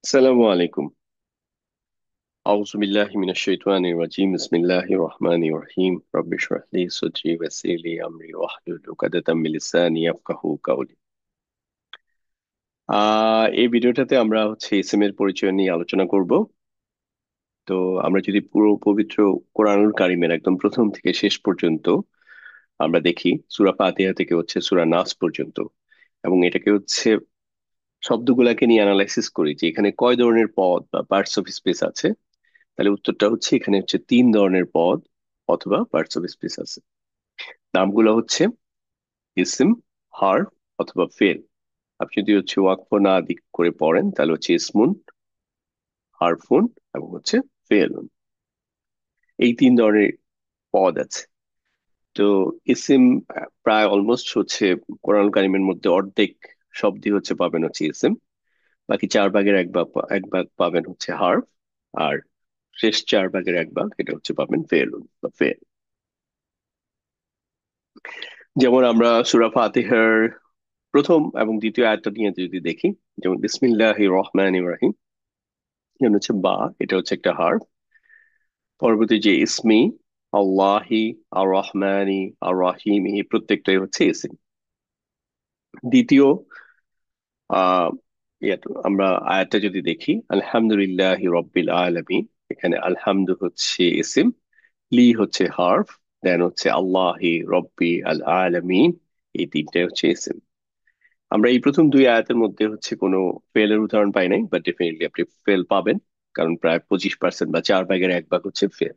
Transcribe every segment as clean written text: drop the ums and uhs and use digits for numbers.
السلام عليكم. أعوذ بالله من الشيطان الرجيم. بسم الله الرحمن الرحيم. رب اشرح لي صدري ويسر لي أمري واحلل عقدة من لساني يفقهوا قولي। এই ভিডিওটাতে আমরা ইসিম এর পরিচয় নিয়ে আলোচনা করব। তো আমরা যদি পুরো পবিত্র কোরআনুল কারিমের একদম প্রথম থেকে শেষ পর্যন্ত আমরা দেখি, সূরা ফাতিহা থেকে সূরা নাস পর্যন্ত, এবং এটাকে শব্দগুলাকে নিয়ে অ্যানালাইসিস করি যে এখানে কয় ধরনের পদ বা পার্টস অফ স্পিচ আছে, তাহলে উত্তরটা এখানে তিন ধরনের পদ অথবা পার্টস অফ স্পিচ আছে। নামগুলো ইসিম, হার্ফ অথবা ফেল। আপনি যদি ওয়াকফ না দিক করে পড়েন তাহলে ইসমুন, হারফুন এবং ফেলুন। এই তিন ধরনের পদ আছে। তো ইসিম প্রায় অলমোস্ট কোরআন কারিমের মধ্যে অর্ধেক শব্দই পাবেন ইসিম। বাকি চার ভাগের এক ভাগ পাবেন হার্ফ। আর শেষ চার ভাগের এক ভাগ এটা পাবেন ফেলুন বা ফেল। যেমন আমরা সূরা ফাতিহার প্রথম এবং দ্বিতীয় আয়াতটা নিয়ে যদি দেখি, যেমন বিসমিল্লাহির রহমানির রহিম, যেমন বা, এটা একটা হার্ফ। পরবর্তী যে ইসমি, আল্লাহি, আর রহমানি, আর রহিম, এই প্রত্যেকটাই ইসিম। দ্বিতীয় আহ আমরা আয়াতটা যদি দেখি, আলহামদুলিল্লাহি রব্বিল আলামিন, এখানে আলহামদু ইসিম, লি হার্ফ, দেন আল্লাহি রব্বি আল আলামিন, এই তিনটাই ইসিম। আমরা এই প্রথম দুই আয়াতের মধ্যে কোনো ফেলের উদাহরণ পাই নাই, বাট ডেফিনেটলি আপনি ফেল পাবেন, কারণ প্রায় 25% বা চার ভাগের এক ভাগ ফেল।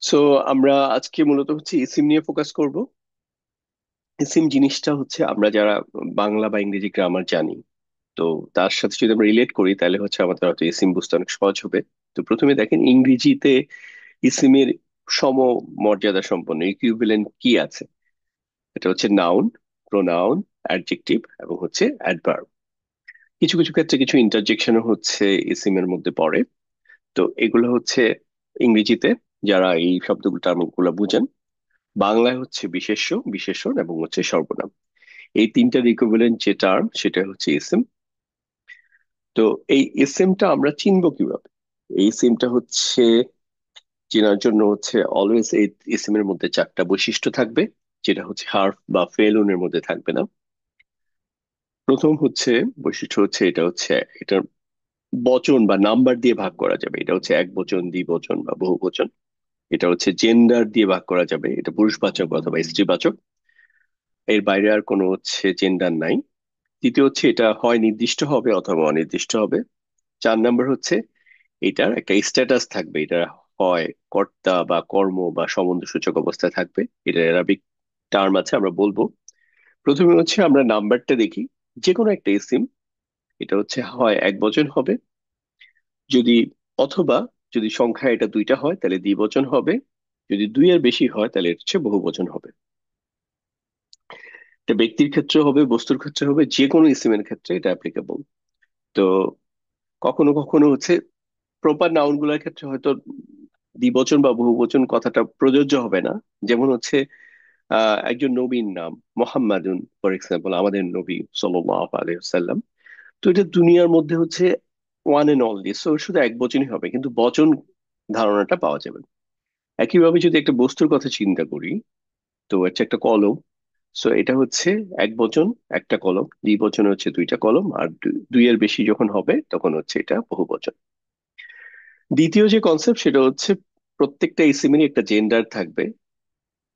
সো আমরা আজকে মূলত ইসিম নিয়ে ফোকাস করব। ইসিম জিনিসটা আমরা যারা বাংলা বা ইংরেজি গ্রামার জানি, তো তার সাথে যদি আমরা রিলেট করি তাহলে আমাদের হয়তো ইসিম বুঝতে অনেক সহজ হবে। তো প্রথমে দেখেন, ইংরেজিতে ইসিমের সম মর্যাদা সম্পন্ন ইকুইভ্যালেন্ট কি আছে। এটা নাউন, প্রোনাউন, অ্যাডজেক্টিভ এবং অ্যাডভার্ব। কিছু কিছু ক্ষেত্রে কিছু ইন্টারজেকশনও ইসিমের মধ্যে পড়ে। তো এগুলো ইংরেজিতে যারা এই শব্দগুলো টার্মগুলো বুঝেন, বাংলায় বিশেষ্য, বিশেষণ এবং সর্বনাম। এই তিনটার ইকুইভ্যালেন্ট যে টার্ম সেটা ইসিম। তো এই ইসিমটা আমরা চিনবো কিভাবে? এই ইসিমটা চেনার জন্য অলওয়েজ এই ইসিমের মধ্যে চারটা বৈশিষ্ট্য থাকবে, যেটা হার্ফ বা ফেলুনের মধ্যে থাকবে না। প্রথম বৈশিষ্ট্য এটা বচন বা নাম্বার দিয়ে ভাগ করা যাবে, এটা এক বচন, দ্বিবচন বা বহু বচন। এটা জেন্ডার দিয়ে ভাগ করা যাবে, এটা পুরুষবাচক অথবা স্ত্রীবাচক। এর বাইরে আর কোনো জেন্ডার নাই। তৃতীয় এটা হয় নির্দিষ্ট হবে অথবা অনির্দিষ্ট হবে। চার নাম্বার এটার একটা স্ট্যাটাস থাকবে, এটা হয় কর্তা বা কর্ম বা সম্বন্ধসূচক অবস্থায় থাকবে। এটা অ্যারাবিক টার্ম আছে, আমরা বলবো। প্রথমে আমরা নাম্বারটা দেখি। যে কোনো একটা ইসিম, এটা হয় এক বচন হবে, যদি অথবা যদি সংখ্যা এটা দুইটা হয় তাহলে দ্বিবচন হবে, যদি দুই এর বেশি হয় তাহলে এটা বহুবচন হবে। এটা ব্যক্তির ক্ষেত্রে হবে, বস্তুর ক্ষেত্রে হবে, যে কোনো ইসিমের ক্ষেত্রে এটা অ্যাপ্লিকেবল। তো কখনো কখনো প্রপার নাউন গুলোর ক্ষেত্রে হয়তো দ্বিবচন বা বহুবচন কথাটা প্রযোজ্য হবে না। যেমন একজন নবীর নাম মোহাম্মদুন, ফর এক্সাম্পল, আমাদের নবী সাল্লাল্লাহু আলাইহি ওয়াসাল্লাম। তো এটা দুনিয়ার মধ্যে ওয়ান এন্ড অনলি, সো শুধু এক বচনই হবে, কিন্তু বচন ধারণাটা পাওয়া যাবে না। একইভাবে যদি একটা বস্তুর কথা চিন্তা করি, তো একটা কলম। সো এটা এক বচন, একটা কলম। দ্বিবচন দুইটা কলম, আর দুই এর বেশি যখন হবে তখন এটা বহু বচন। দ্বিতীয় যে কনসেপ্ট সেটা প্রত্যেকটা ইসিমেরই একটা জেন্ডার থাকবে,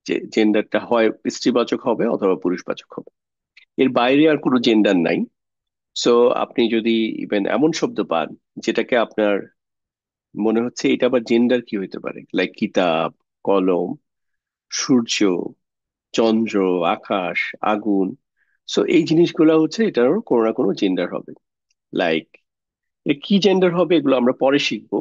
যে জেন্ডারটা হয় স্ত্রীবাচক হবে অথবা পুরুষবাচক হবে। এর বাইরে আর কোনো জেন্ডার নাই। সো আপনি যদি ইভেন এমন শব্দ পান যেটাকে আপনার মনে এটা আবার জেন্ডার কি হইতে পারে, লাইক কিতাব, কলম, সূর্য, চন্দ্র, আকাশ, আগুন। সো এই জিনিসগুলো এটারও কোনো না কোনো জেন্ডার হবে। লাইক কি জেন্ডার হবে এগুলো আমরা পরে শিখবো।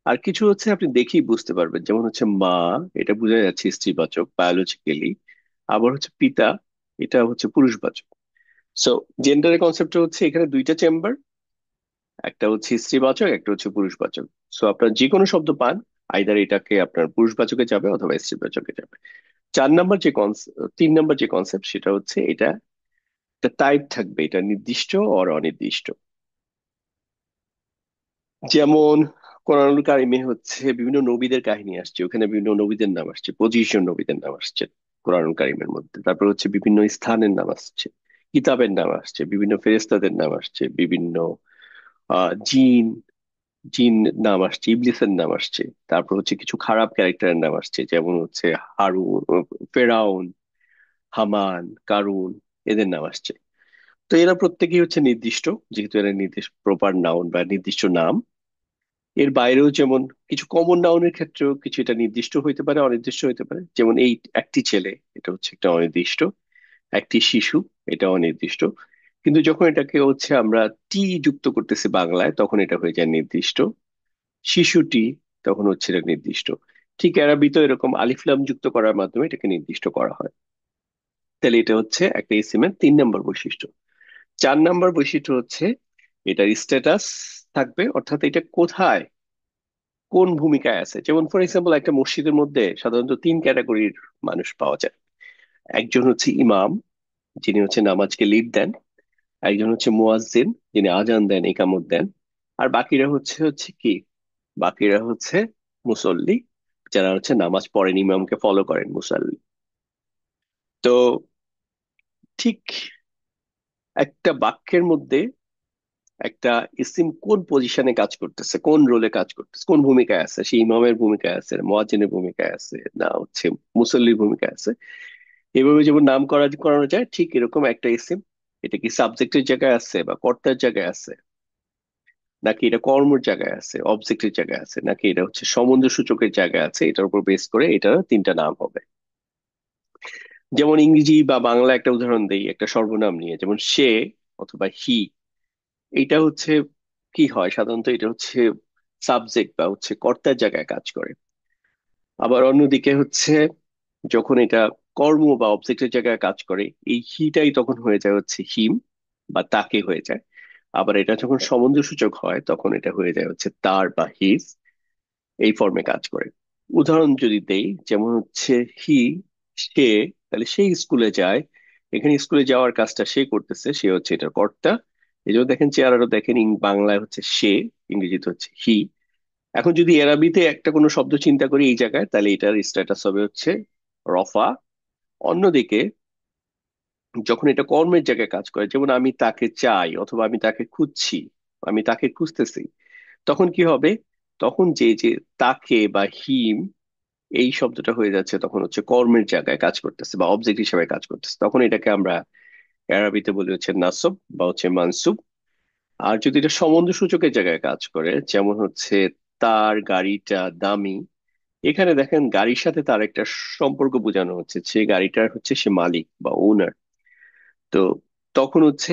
আর কিছু আপনি দেখেই বুঝতে পারবেন, যেমন মা, এটা বোঝা যাচ্ছে স্ত্রীবাচক বায়োলজিক্যালি। আবার পিতা, এটা পুরুষবাচক। সো জেন্ডারের কনসেপ্টটা এখানে দুইটা চেম্বার, একটা স্ত্রীবাচক, একটা পুরুষবাচক। সো আপনার যে কোনো শব্দ পান, আইদার এটাকে আপনার পুরুষবাচকে যাবে অথবা স্ত্রীবাচকে যাবে। চার নাম্বার যে কনসেপ্ট, তিন নাম্বার যে কনসেপ্ট সেটা এটা একটা টাইপ থাকবে, এটা নির্দিষ্ট আর অনির্দিষ্ট। যেমন কোরআনুল কারিমে হচ্ছে বিভিন্ন নবীদের কাহিনী আসছে, ওখানে বিভিন্ন নবীদের নাম আসছে, 25 জন নবীদের নাম আসছে কোরআনুল কারিমের মধ্যে। তারপর হচ্ছে বিভিন্ন স্থানের নাম আসছে, কিতাবের নাম আসছে, বিভিন্ন ফেরেশতাদের নাম আসছে, বিভিন্ন জিন জিন নাম আসছে, ইবলিসের নাম আসছে। তারপর হচ্ছে কিছু খারাপ ক্যারেক্টারের নাম আসছে, যেমন হচ্ছে হারুন, ফেরাউন, হামান, কারুন, এদের নাম আসছে। তো এরা প্রত্যেকেই হচ্ছে নির্দিষ্ট, যেহেতু এরা নির্দিষ্ট প্রপার নাউন বা নির্দিষ্ট নাম। এর বাইরেও যেমন কিছু কমন নাউনের ক্ষেত্রেও কিছু এটা নির্দিষ্ট হইতে পারে, অনির্দিষ্ট হইতে পারে। যেমন এই একটি ছেলে, এটা হচ্ছে একটা অনির্দিষ্ট। একটি শিশু, এটা অনির্দিষ্ট। কিন্তু যখন এটাকে হচ্ছে আমরা টি যুক্ত করতেছি বাংলায়, তখন এটা হয়ে যায় নির্দিষ্ট। শিশুটি, তখন হচ্ছে এটা নির্দিষ্ট। ঠিক আরবিতেও এরকম আলিফ লাম যুক্ত করার মাধ্যমে এটাকে নির্দিষ্ট করা হয়। তাহলে এটা হচ্ছে একটা ইসিমের 3 নম্বর বৈশিষ্ট্য। 4 নম্বর বৈশিষ্ট্য হচ্ছে এটার স্ট্যাটাস থাকবে, অর্থাৎ এটা কোথায় কোন ভূমিকায় আছে। যেমন ফর এক্সাম্পল, একটা মসজিদের মধ্যে সাধারণত 3 ক্যাটাগরির মানুষ পাওয়া যায়। একজন হচ্ছে ইমাম, যিনি হচ্ছে নামাজকে লিড দেন। একজন হচ্ছে মুয়াজ্জিন, যিনি আজান দেন, ইকামত দেন। আর বাকিরা হচ্ছে হচ্ছে কি, বাকিরা হচ্ছে মুসল্লি, যারা হচ্ছে নামাজ পড়েন, ইমামকে ফলো করেন, মুসাল্লি। তো ঠিক একটা বাক্যের মধ্যে একটা ইসিম কোন পজিশনে কাজ করতেছে, কোন রোলে কাজ করতেছে, কোন ভূমিকায় আছে, সে ইমামের ভূমিকায় আছে, মুয়াজ্জিনের ভূমিকায় আছে, না হচ্ছে মুসল্লির ভূমিকায় আছে, এভাবে যেমন নাম করানো যায়, ঠিক এরকম একটা ইসিম এটা কি সাবজেক্টের জায়গায় আছে বা কর্তার জায়গায় আছে, নাকি এটা কর্মর জায়গায় আছে, অবজেক্টের জায়গায় আছে, নাকি এটা হচ্ছে সম্বন্ধ সূচকের জায়গায় আছে, এটার উপর বেস করে এটা 3টা নাম হবে। যেমন ইংরেজি বা বাংলা একটা উদাহরণ দেই একটা সর্বনাম নিয়ে, যেমন সে অথবা হি। এটা হচ্ছে কি হয় সাধারণত, এটা হচ্ছে সাবজেক্ট বা হচ্ছে কর্তার জায়গায় কাজ করে। আবার অন্যদিকে হচ্ছে যখন এটা কর্ম বা অবজেক্টের জায়গায় কাজ করে, এই হিটাই তখন হয়ে যায় হচ্ছে হিম বা তাকে হয়ে যায়। আবার এটা যখন সম্বন্ধসূচক হয়, তখন এটা হয়ে যায় হচ্ছে তার বা হিজ, এই ফর্মে কাজ করে। উদাহরণ যদি দেই, যেমন হচ্ছে হি, সে, তাহলে সে স্কুলে যায়। এখানে স্কুলে যাওয়ার কাজটা সে করতেছে, সে হচ্ছে এটার কর্তা। এই জন্য দেখেন চেয়ার, দেখেন বাংলায় হচ্ছে সে, ইংরেজিতে হচ্ছে হি। এখন যদি এরাবিতে একটা কোনো শব্দ চিন্তা করি এই জায়গায়, তাহলে এটার স্ট্যাটাস হবে হচ্ছে রফা। অন্যদিকে যখন এটা কর্মের জায়গায় কাজ করে, যেমন আমি তাকে চাই অথবা আমি তাকে খুঁজছি, আমি তাকে খুঁজতেছি, তখন কি হবে? তখন যে যে তাকে বা হিম, এই শব্দটা হয়ে যাচ্ছে তখন হচ্ছে কর্মের জায়গায় কাজ করতেছে বা অবজেক্ট হিসেবে কাজ করতেছে, তখন এটাকে আমরা আরবিতে বলি হচ্ছে নাসব বা হচ্ছে মানসুব। আর যদি এটা সম্বন্ধ সূচকের জায়গায় কাজ করে, যেমন হচ্ছে তার গাড়িটা দামি, এখানে দেখেন গাড়ির সাথে তার একটা সম্পর্ক বোঝানো হচ্ছে, সে গাড়িটার হচ্ছে সে মালিক বা ওনার। তো তখন হচ্ছে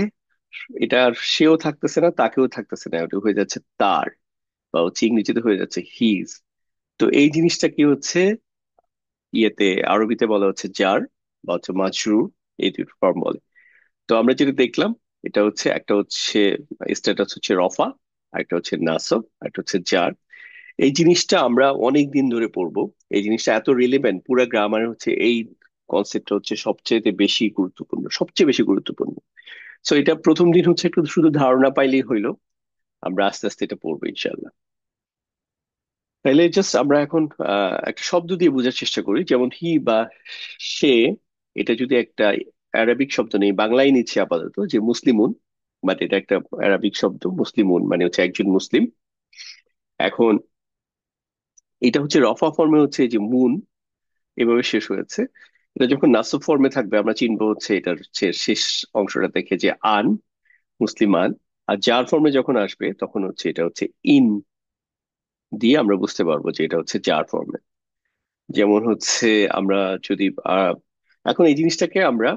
এটা আর সেও থাকতেছে না, তাকেও থাকতেছে না, ওটা হয়ে যাচ্ছে তার বা হচ্ছে ইংরেজিতে হয়ে যাচ্ছে হিজ। তো এই জিনিসটা কি হচ্ছে ইয়েতে আরবিতে বলা হচ্ছে জার বা হচ্ছে মাজরুর, এই দুটো ফর্ম বলে। তো আমরা যেটা দেখলাম, এটা হচ্ছে একটা হচ্ছে স্ট্যাটাস হচ্ছে রফা, আর একটা হচ্ছে নাসব, আর একটা হচ্ছে জার। এই জিনিসটা আমরা অনেক দিন ধরে পড়বো। এই জিনিসটা এত রিলেভেন্ট, পুরো গ্রামার হচ্ছে এই কনসেপ্টটা হচ্ছে সবচেয়ে বেশি গুরুত্বপূর্ণ, সবচেয়ে বেশি গুরুত্বপূর্ণ। সো এটা প্রথম দিন হচ্ছে একটু শুধু ধারণা পাইলেই হইলো, আমরা আস্তে আস্তে এটা পড়বো ইনশাল্লাহ। তাইলে জাস্ট আমরা এখন একটা শব্দ দিয়ে বোঝার চেষ্টা করি, যেমন হি বা সে। এটা যদি একটা আরবিক শব্দ নেই, বাংলায় নিচ্ছে আপাতত যে মুসলিমুন, বাট এটা একটা আরবিক শব্দ। মুসলিমুন মানে হচ্ছে একজন মুসলিম। এখন এটা হচ্ছে রফা ফর্মে হচ্ছে এই যে মুন, এভাবে শেষ হয়েছে। এটা যখন নাসব ফর্মে থাকবে, আমরা চিনবো হচ্ছে এটার হচ্ছে শেষ অংশটা দেখে যে আন, মুসলিমান। আর জার ফর্মে যখন আসবে, তখন হচ্ছে এটা হচ্ছে ইন দিয়ে আমরা বুঝতে পারবো যে এটা হচ্ছে জার ফর্মে। যেমন হচ্ছে আমরা যদি আহ, এখন এই জিনিসটাকে আমরা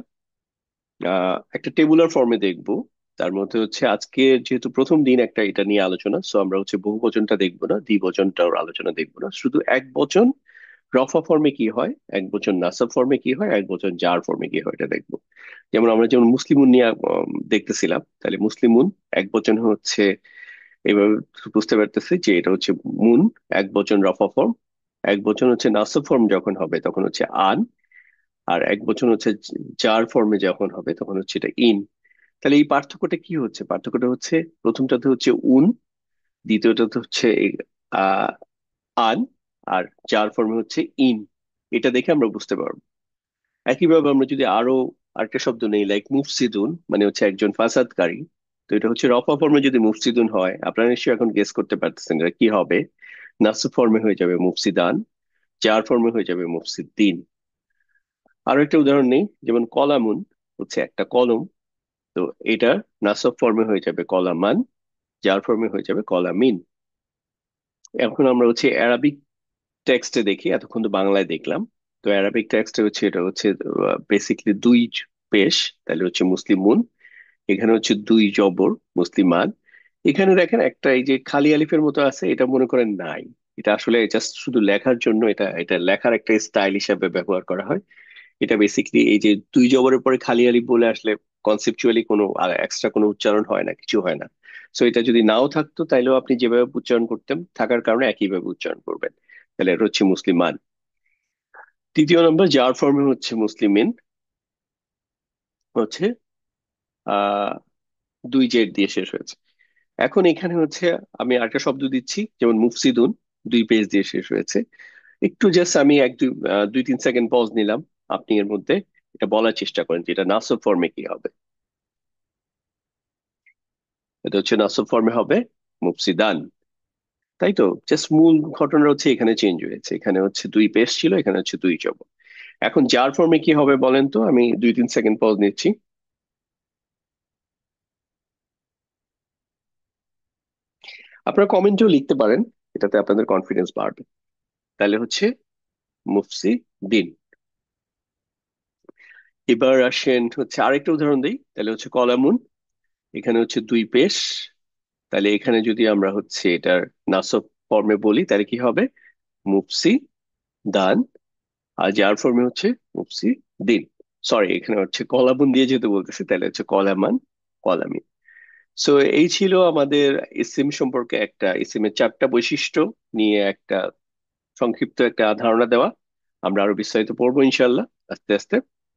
একটা টেবুলার ফর্মে দেখবো। তার মধ্যে হচ্ছে আজকে যেহেতু প্রথম দিন একটা এটা নিয়ে আলোচনা, সো আমরা হচ্ছে বহু বচনটা দেখবো না, দ্বিবচনটার আলোচনা দেখবো না, শুধু এক বচন রফা ফর্মে কি হয়, এক বচন নাসাব ফর্মে কি হয়, এক বচন জার ফর্মে কি হয়, এটা দেখবো। যেমন আমরা যেমন মুসলিমুন নিয়ে দেখতেছিলাম, তাহলে মুসলিমুন এক বচন হচ্ছে এভাবে বুঝতে পারতেছি যে এটা হচ্ছে মুন, এক বচন রফা ফর্ম। এক বচন হচ্ছে নাসব ফর্ম যখন হবে, তখন হচ্ছে আন। আর এক বচন হচ্ছে জার ফর্মে যখন হবে, তখন হচ্ছে এটা ইন। তাহলে এই পার্থক্যটা কি হচ্ছে? পার্থক্যটা হচ্ছে প্রথমটাতে হচ্ছে উন, দ্বিতীয়টা তো হচ্ছে আহ আন, আর যার ফর্মে হচ্ছে ইন। এটা দেখে আমরা বুঝতে পারবো। একইভাবে আমরা যদি আরো আরেকটা শব্দ নেই, লাইক মুফসিদুন, মানে হচ্ছে একজন ফাসাদকারী। তো এটা হচ্ছে রফা ফর্মে যদি মুফসিদুন হয়, আপনারা নিশ্চয়ই এখন গেস করতে পারতেছেন এটা কি হবে। নাসব ফর্মে হয়ে যাবে মুফসিদান, যার ফর্মে হয়ে যাবে মুফসিদ্দিন। আরো একটা উদাহরণ নেই, যেমন কলামুন হচ্ছে একটা কলম। তো এটা নাসব ফর্মে হয়ে যাবে কলামান, যার ফর্মে হয়ে যাবে কলামিন। এখন আমরা হচ্ছে অ্যারাবিক টেক্সটে দেখি, এতক্ষণ তো বাংলায় দেখলাম। তো অ্যারাবিক টেক্সটে হচ্ছে এটা হচ্ছে বেসিকলি দুই পেশ, তাহলে হচ্ছে মুসলিমুন। এখানে হচ্ছে দুই জবর মুসলিমান। এখানে দেখেন একটা এই যে খালি আলিফের মতো আছে, এটা মনে করেন নাই। এটা আসলে জাস্ট শুধু লেখার জন্য, এটা এটা লেখার একটা স্টাইল হিসাবে ব্যবহার করা হয়। এটা বেসিকলি এই যে দুই জবরের পরে খালি আলিফ বলে আসলে কনসেপচুয়ালি কোনো এক্সট্রা কোনো উচ্চারণ হয় না, কিছু হয় না। সো এটা যদি নাও থাকতো তাইলেও আপনি যেভাবে উচ্চারণ করতেন, থাকার কারণে একইভাবে উচ্চারণ করবেন। তাহলে এটা হচ্ছে মুসলিমান। তৃতীয় নম্বর, যার ফর্মে হচ্ছে মুসলিমিন, হচ্ছে আহ দুই জেড দিয়ে শেষ হয়েছে। এখন এখানে হচ্ছে আমি আরেকটা শব্দ দিচ্ছি, যেমন মুফসিদুন, দুই পেজ দিয়ে শেষ হয়েছে। একটু জাস্ট আমি এক দুই 2-3 সেকেন্ড পজ নিলাম। আপনি এর মধ্যে এটা বলার চেষ্টা করেন যে এটা নাসব ফর্মে কি হবে। এটা হচ্ছে নাসব ফর্মে হবে মুফসিদান। তাই তো, জাস্ট মূল ঘটনা হচ্ছে এখানে চেঞ্জ হয়েছে, এখানে হচ্ছে দুই পেশ ছিল, এখানে হচ্ছে দুই জবর। এখন যার ফর্মে কি হবে বলেন তো, আমি 2-3 সেকেন্ড পজ নিচ্ছি। আপনারা কমেন্টেও লিখতে পারেন, এটাতে আপনাদের কনফিডেন্স বাড়বে। তাহলে হচ্ছে মুফসি দিন। এবার আসেন হচ্ছে আরেকটা উদাহরণ দিই, তাহলে হচ্ছে কলামুন। এখানে হচ্ছে দুই পেশ, তাহলে এখানে যদি আমরা হচ্ছে এটার নাসব ফর্মে বলি তাহলে কি হবে, মুফসি দান। আর যার ফর্মে হচ্ছে মুফসি দিন। সরি, এখানে হচ্ছে কলামুন দিয়ে যেহেতু বলতেছি, তাহলে হচ্ছে কলামান, কলামি। সো এই ছিল আমাদের ইসিম সম্পর্কে, একটা ইসিমের 4টা বৈশিষ্ট্য নিয়ে একটা সংক্ষিপ্ত একটা ধারণা দেওয়া। আমরা আরো বিস্তারিত পড়বো ইনশাল্লাহ আস্তে আস্তে।